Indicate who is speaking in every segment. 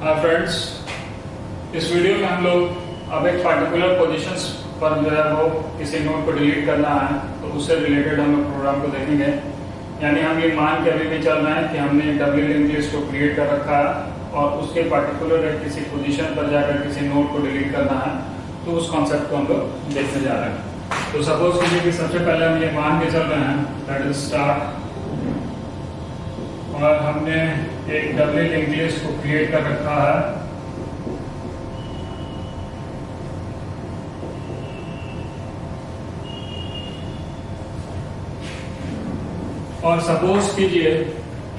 Speaker 1: Hi friends, इस video में हम लोग अब एक पर्टिकुलर पोजीशंस पर जो है वो किसी नोड को डिलीट करना है, तो उससे रिलेटेड हम लोग प्रोग्राम को देखेंगे। यानी हम ये मान के अभी भी चल रहे हैं कि हमने एक डब्ल्यू लिंक्ड लिस्ट को क्रिएट कर रखा है और उसके पर्टिकुलर किसी पोजीशन पर जाकर किसी नोड को डिलीट करना है, तो उस कॉन्सेप्ट को हम लोग देखने जा रहे हैं। तो सपोज कीजिए कि सबसे पहले हम ये मान के चल रहे हैं दैट इज स्टार्ट, और हमने एक डब्ल्यू लिंक्ड लिस्ट को क्रिएट कर रखा है। और सपोज कीजिए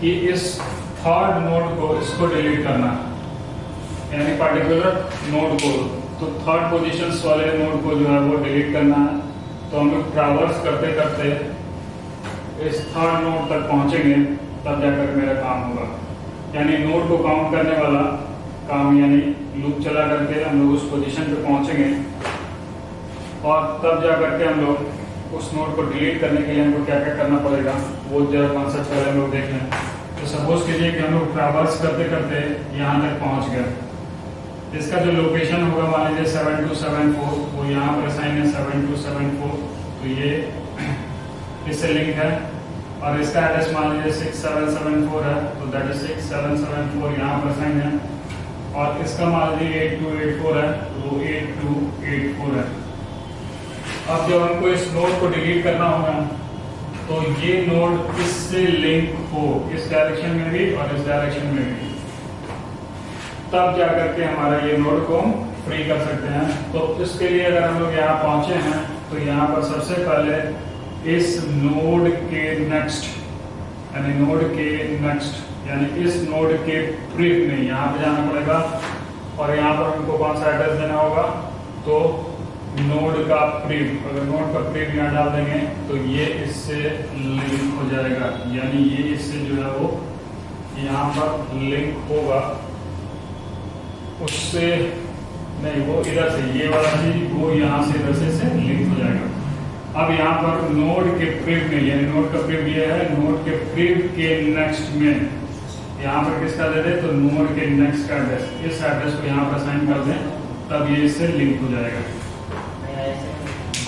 Speaker 1: कि इस थर्ड नोड को इसको डिलीट करना है, यानी पर्टिकुलर नोड को, तो थर्ड पोजीशंस वाले नोड को जो है वो डिलीट करना है। तो हम लोग ट्रैवर्स करते करते इस थर्ड नोड तक पहुंचेंगे, तब जाकर मेरा काम होगा। यानी नोड को काउंट करने वाला काम, यानी लूप चला करके हम लोग उस पोजीशन पे पहुंचेंगे और तब जाकर के हम लोग उस नोड को डिलीट करने के लिए हमको क्या क्या करना पड़ेगा वो जरा कॉन्सेप्ट पहले हम लोग देख लें। तो सपोज कीजिए कि हम लोग ट्रैवर्स करते करते यहाँ तक पहुँच गए। इसका जो लोकेशन होगा मान लीजिए 7274, वो यहाँ पर साइन है 7274, तो ये इससे लिंक है। और इसका एड्रेस मान लीजिए 6774 है, तो दैट इज 6774 यहाँ पर साइन है। और इसका मान लीजिए 8284 है, तो 8284 है। अब जब हमको इस नोड को डिलीट करना होगा, तो ये नोड इससे लिंक हो, इस डायरेक्शन में भी और इस डायरेक्शन में भी, तब जाकर के हमारा ये नोड को फ्री कर सकते हैं। तो इसके लिए अगर हम लोग यहाँ पहुंचे हैं, तो यहाँ पर सबसे पहले इस नोड के नेक्स्ट, यानी नोड के नेक्स्ट, यानी इस नोड के प्रीव में यहाँ पे जाना पड़ेगा। और यहाँ पर हमको कौन सा एड्रेस देना होगा, तो नोड का प्रीव। अगर नोड का प्रीव यहाँ डाल देंगे तो ये इससे लिंक हो जाएगा, यानी ये इससे जो है वो यहाँ पर लिंक होगा, उससे नहीं, वो इधर से ये वाला चीज वो यहाँ से इधर से लिंक हो जाएगा। अब यहाँ पर नोड के प्रीव में, यानी नोड का प्रीव ये है, नोड के प्रीव के नेक्स्ट में यहाँ पर किसका दे दे, तो नोड के नेक्स्ट का एड्रेस, इस एड्रेस को यहाँ पर असाइन कर दें, तब ये इससे लिंक हो जाएगा।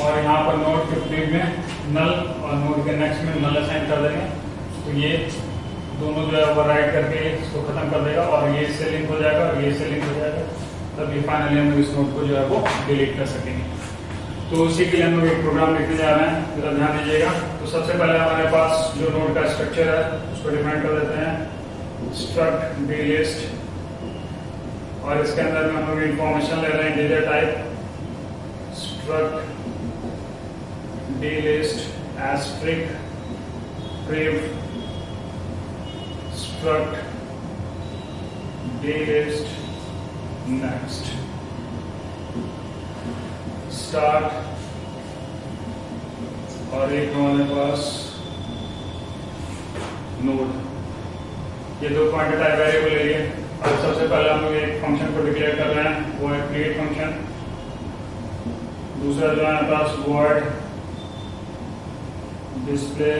Speaker 1: और यहाँ पर नोड के प्रीव में नल और नोड के नेक्स्ट में नल असाइन कर देंगे, तो ये दोनों जो है ओवरराइड करके इसको खत्म कर देगा और ये इससे लिंक हो जाएगा और ये इससे लिंक हो जाएगा। तब ये फाइनली हम लोग इस नोड को जो है वो डिलीट कर सकेंगे। तो उसी के लिए हम लोग एक प्रोग्राम लिखने जा रहे हैं, जरा ध्यान दीजिएगा। तो सबसे पहले हमारे पास जो नोड का स्ट्रक्चर है उसको डिफाइन कर देते हैं, स्ट्रक्ट डी लिस्ट। और इसके अंदर में हम लोग इंफॉर्मेशन ले रहे हैं data type, struct D list asterisk prev, struct D list next, start, और एक हमारे पास नोड। ये दो क्वांटिटी टाइप वेरिएबल है ये। अब सबसे पहले हम लोग एक फंक्शन को डिक्लेयर कर रहे हैं, वो है क्रिएट फंक्शन। दूसरा जो है हमारे पास वर्ड डिस्प्ले,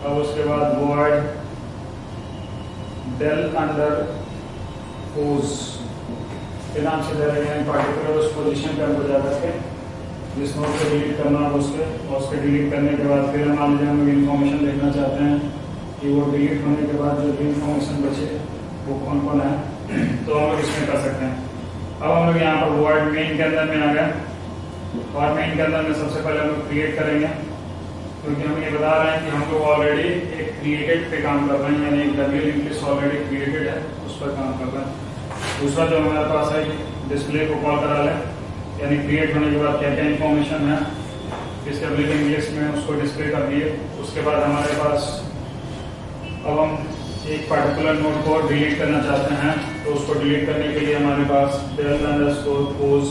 Speaker 1: अब उसके बाद वर्ड डेल अंडर पोज के नाम से दे रहे हैं। पर्टिकुलर उस पोजीशन पे हमको जाकर के जिस नोड को डिलीट करना है उसके डिलीट करने के बाद फिर मान लीजिए हम लोग इन्फॉर्मेशन देखना चाहते हैं कि वो डिलीट होने के बाद जो भी इन्फॉर्मेशन बचे वो कौन कौन है, तो हम लोग इसमें कर सकते हैं। अब हम लोग यहाँ पर वर्ड मेन के अंदर में आ गए, और मेन के अंदर में सबसे पहले हम लोग क्रिएट करेंगे, क्योंकि हम ये बता रहे हैं कि हम लोग ऑलरेडी एक क्रिएटेड पे काम कर रहे हैं, यानी एक W linked list already created है, उस पर काम कर रहे हैं। दूसरा जो हमारे पास है डिस्प्ले को कॉल करा लें, यानी क्रिएट होने के बाद क्या क्या इन्फॉर्मेशन है इस डब्ल्यू लिंक्ड लिस्ट में उसको डिस्प्ले कर दिए। उसके बाद हमारे पास अब हम एक पर्टिकुलर नोड को डिलीट करना चाहते हैं, तो उसको डिलीट करने के लिए हमारे पास डेल अंडरस्कोर पोज,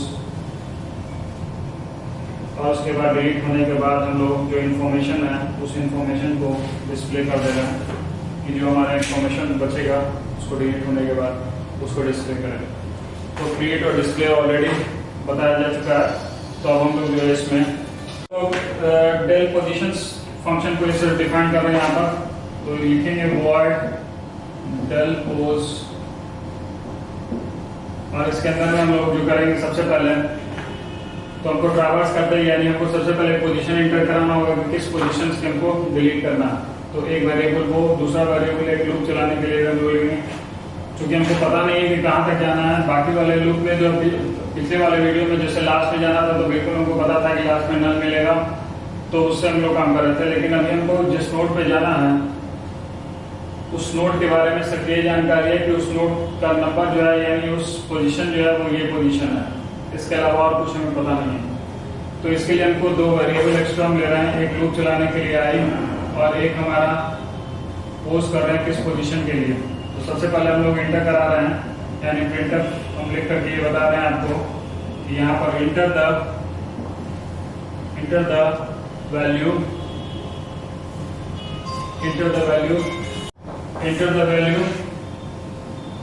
Speaker 1: और उसके बाद डिलीट होने के बाद हम लोग जो इन्फॉर्मेशन है उस इन्फॉर्मेशन को डिस्प्ले कर दे रहे हैं, कि जो हमारा इन्फॉर्मेशन बचेगा उसको डिलीट होने के बाद उसको डिस्प्ले करें। तो क्रिएट और डिस्प्ले ऑलरेडी बताया जा चुका है। तो अब हम लोग जो है इसमें तो डेल पोजीशंस फंक्शन को इसे डिफाइन कर रहे हैं यहाँ पर, तो लिखेंगे void del pose और इसके अंदर में हम लोग जो करेंगे सबसे पहले तो हमको ट्रैवर्स करते हैं, यानी हमको सबसे पहले पोजीशन एंटर कराना होगा कि किस पोजीशन से हमको डिलीट करना है। तो एक वेरिएबल को दूसरा वेरिएबल एक लूप चलाने के लिए हम बोलेंगे, क्योंकि हमको पता नहीं है कि कहाँ तक जाना है। बाकी वाले लूप में जो पिछले वाले वीडियो में जैसे लास्ट में जाना था तो बिल्कुल हमको पता था कि लास्ट में नल मिलेगा, तो उससे हम लोग काम कर रहे थे। लेकिन अभी हमको जिस नोड पे जाना है उस नोड के बारे में सिर्फ ये जानकारी है कि उस नोड का नंबर जो है यानी उस पोजीशन जो है वो ये पोजीशन है, इसके अलावा और कुछ हमें पता नहीं है। तो इसके लिए हमको दो वेरिएबल एक्स्ट्रा हम ले रहे हैं, एक लूप चलाने के लिए आई और एक हमारा पोस्ट कर रहे हैं किस पोजीशन के लिए। तो सबसे पहले हम लोग इंटर करा रहे हैं, यानी प्रिंटर हम लिख करके ये बता रहे हैं आपको कि यहाँ पर इंटर द वैल्यू।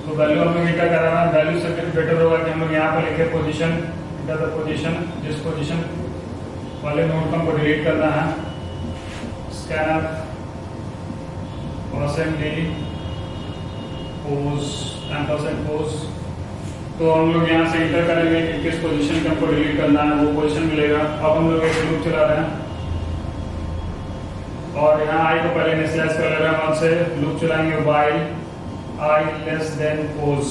Speaker 1: तो वैल्यू हम लोग इंटर करा रहे हैं। वैल्यू से बेटर होगा कि हम लोग यहाँ पर लिखे पोजीशन, इंटर द पोजीशन, जिस पोजीशन वाले नोड को हमको डिलीट करना है। Scanner pose. तो हम लोग यहाँ से इंटर करेंगे कि किस पोजीशन को हमको डिलीट करना है, वो पोजीशन मिलेगा। अब हम लोग एक लूप चला रहे हैं और यहाँ आई को पहले इनिशियलाइज कर ले रहे हैं, वहां से लूप चलाएंगे while i less than pose.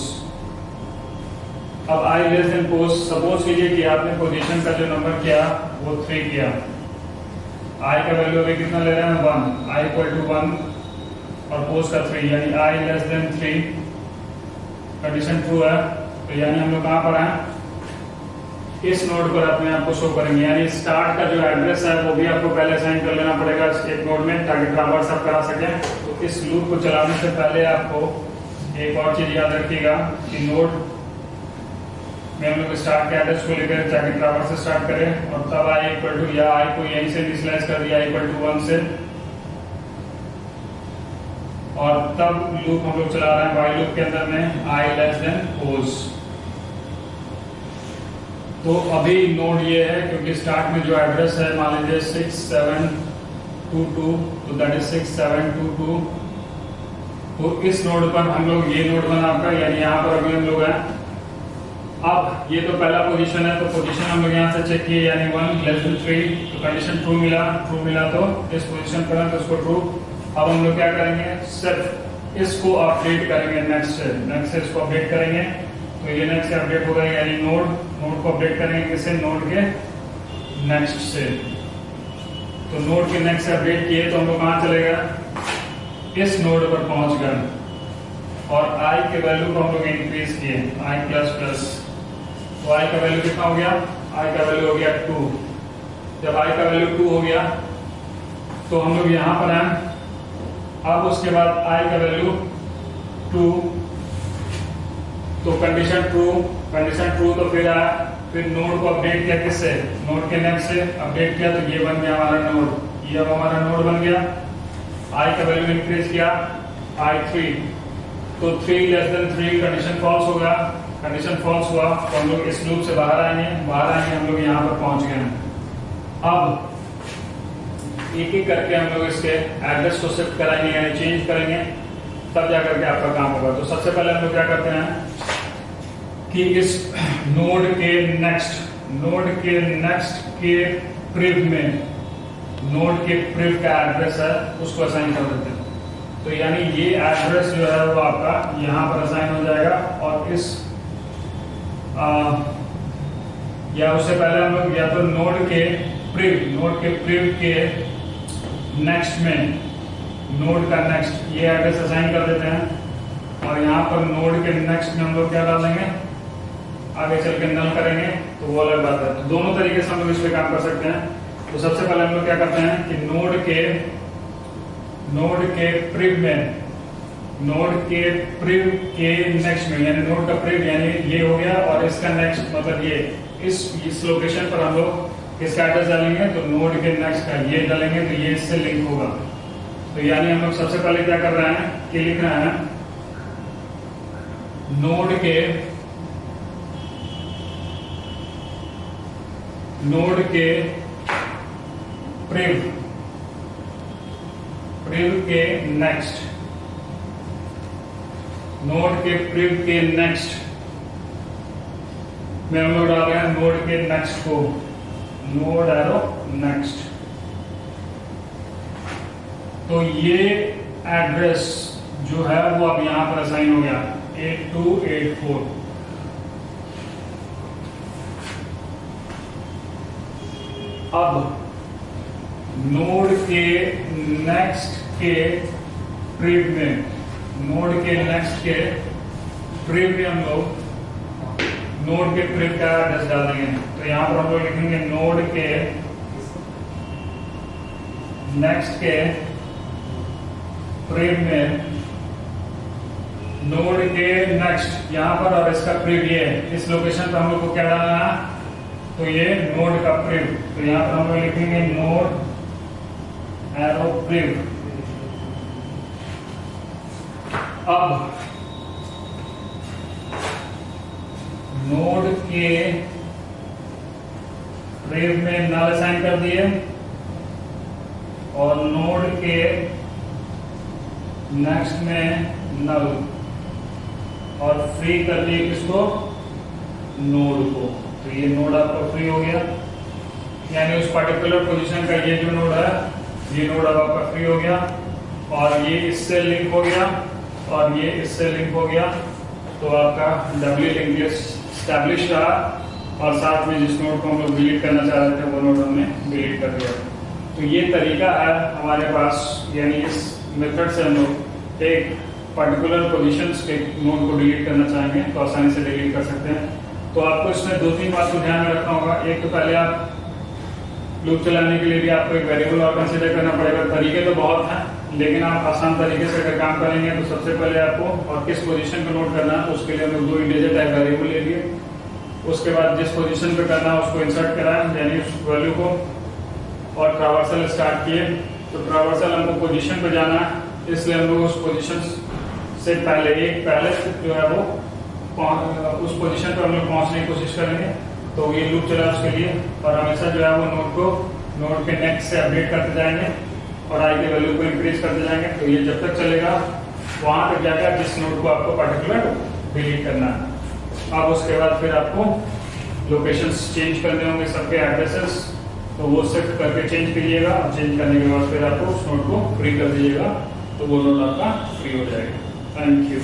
Speaker 1: अब i less than pose, suppose कीजिए कि आपने पोजीशन का जो नंबर किया वो 3 किया। i का वैल्यू अभी कितना ले रहे हैं 1, i इक्वल टू 1 और पोज का 3, यानी i less than 3 condition true है। तो यानी हम लोग कहाँ पर हैं, इस नोड पर अपने आप को शो करेंगे, यानी स्टार्ट का जो एड्रेस है वो भी आपको पहले असाइन कर लेना पड़ेगा एक नोड में, ताकि ट्रैवर्स आप करा सकें। तो इस लूप को चलाने से पहले आपको एक और चीज याद रखिएगा कि नोड में हम लोग स्टार्ट के एड्रेस को लेकर जाके ट्रैवर्स से स्टार्ट करें और तब आई इक्वल टू, या आई को यहीं से इनिशियलाइज कर दिया इक्वल टू 1 से, और तब लूप हम लोग चला रहे हैं व्हाइल लूप के अंदर में आई लेस देन पोज। तो अभी नोड ये है क्योंकि स्टार्ट में जो एड्रेस है मान लीजिए 6722, तो दैट इज 6722। तो इस नोड पर हम लोग, ये नोड बना आपका, यानी यहाँ पर अभी हम लोग हैं। अब ये तो पहला पोजीशन है, तो पोजीशन हम लोग यहाँ से चेक किए, यानी 1 लेस देन 3, तो कंडीशन ट्रू मिला तो इस पोजीशन पर है तो उसको ट्रू। अब हम लोग क्या करेंगे, सिर्फ इसको अपडेट करेंगे नेक्स्ट से इसको अपडेट करेंगे। तो ये नेक्स्ट से अपडेट होगा, यानी नोड को अपडेट करेंगे किससे, नोड के नेक्स्ट से। तो नोड के नेक्स्ट से अपडेट किए तो हम लोग कहाँ चलेगा, इस नोड पर पहुंच गए और i के वैल्यू को हम लोग इंक्रीज किए i प्लस प्लस। तो i का वैल्यू कितना हो गया, i का वैल्यू हो गया 2। जब i का वैल्यू 2 हो गया तो हम लोग यहाँ पर हैं। अब उसके बाद i का वैल्यू 2, तो कंडीशन ट्रू तो फिर नोड को अपडेट किया किससे, नोड के नेक्स्ट से अपडेट किया, तो ये बन गया हमारा नोड, ये अब हमारा नोड बन गया। i का वैल्यू इंक्रीज किया i 3, तो 3 लेस देन 3 कंडीशन फॉल्स होगा, कंडीशन फॉल्स हुआ तो हम लोग इस लूप से बाहर आएंगे हम लोग यहाँ पर पहुंच गए हैं। अब एक एक करके हम लोग इसके एड्रेस को शिफ्ट कराएंगे, यानी चेंज करेंगे, तब जाकर के आपका काम होगा। तो सबसे पहले हम लोग क्या करते हैं कि इस नोड के नेक्स्ट के प्रिव में, नोड के प्रिव का एड्रेस है उसको असाइन कर देते हैं। तो यानी ये एड्रेस जो है वो आपका यहाँ पर असाइन हो जाएगा और इस या उससे पहले हम लोग या तो नोड के प्रिव के नेक्स्ट में, नोड का नेक्स्ट ये एड्रेस असाइन कर देते हैं और यहाँ पर नोड के नेक्स्ट में हम लोग क्या डालेंगे, आगे चल के नल करेंगे, तो वो अलग बात है। तो दोनों तरीके से हम लोग इस पे काम कर सकते हैं। तो सबसे पहले हम लोग क्या करते हैं कि नोड के प्रिव के नेक्स्ट में, यानी नोड का प्रिव यानी ये हो गया और इसका नेक्स्ट मतलब ये इस लोकेशन पर हम लोग किसका एड्रेस डालेंगे, तो नोड के नेक्स्ट का ये डालेंगे, तो ये इससे लिंक होगा। तो यानी हम लोग सबसे पहले क्या कर रहे हैं कि लिख रहे हैं नोड के प्रिव के नेक्स्ट, नोड के प्रिव के नेक्स्ट में हम लोग डाल रहे हैं नोड के नेक्स्ट को, नोड एरो नेक्स्ट। तो ये एड्रेस जो है वो अब यहां पर असाइन हो गया 8284। अब नोड के नेक्स्ट के प्रीव में, नोड के नेक्स्ट के प्रीव में हम लोग नोड के प्रीव का एड्रेस डाल देंगे। तो यहां पर हम लोग लिखेंगे नोड के नेक्स्ट के प्रीव में, नोड के नेक्स्ट यहां पर और इसका प्रीव ये इस लोकेशन पर हम लोग को क्या डालना है, तो ये नोड का प्रीव। तो यहां पर हम लोग लिखेंगे नोड एरो प्रीव। अब नोड के प्रीव में नल असाइन कर दिए और नोड के नेक्स्ट में नल और फ्री कर दिए किसको, नोड को। तो ये नोड आपका फ्री हो गया, यानी उस पर्टिकुलर पोजीशन का ये जो नोड है ये नोड अब आपका फ्री हो गया और ये इससे लिंक हो गया और ये इससे लिंक हो गया। तो आपका डब्ल्यू लिंक एस्टैब्लिश रहा और साथ में जिस नोड को हम लोग डिलीट करना चाह रहे थे वो नोड हमने डिलीट कर दिया। तो ये तरीका है हमारे पास, यानी इस मेथड से हम लोग एक पर्टिकुलर पोजीशंस के नोड को डिलीट करना चाहेंगे तो आसानी से डिलीट कर सकते हैं। तो आपको इसमें दो तीन बात को ध्यान में रखना होगा। एक तो पहले आप लूप चलाने के लिए भी आपको एक वेरिएबल और कंसीडर करना पड़ेगा। तरीके तो बहुत हैं, लेकिन आप आसान तरीके से अगर काम करेंगे तो सबसे पहले आपको और किस पोजीशन को नोट करना है, तो उसके लिए हम लोग 2 इंटीजर टाइप वेरिएबल ले लिए। उसके बाद जिस पोजीशन पे करना है उसको इंसर्ट कराएं, यानी उस वैल्यू को, और ट्रावर्सल स्टार्ट किए। तो ट्रावर्सल हमको पोजीशन पे जाना है, इसलिए हम लोग उस पोजीशन से पहले जो है वो उस पोजीशन पर हम लोग पहुंचने की कोशिश करेंगे। तो ये लूप चला उसके लिए, और हमेशा जो है वो नोड के नेक्स्ट से अपडेट करते जाएंगे और आई के वैल्यू को इंक्रीज करते जाएंगे। तो ये जब तक चलेगा वहां तक जाकर जिस नोड को आपको पर्टिकुलर डिलीट करना है। अब उसके बाद फिर आपको लोकेशंस चेंज करने होंगे सबके एड्रेसेस, तो वो शिफ्ट करके चेंज कीजिएगा। और चेंज करने के बाद फिर आपको उस नोड को फ्री कर दीजिएगा, तो वो नोड आपका फ्री हो जाएगा। Thank you.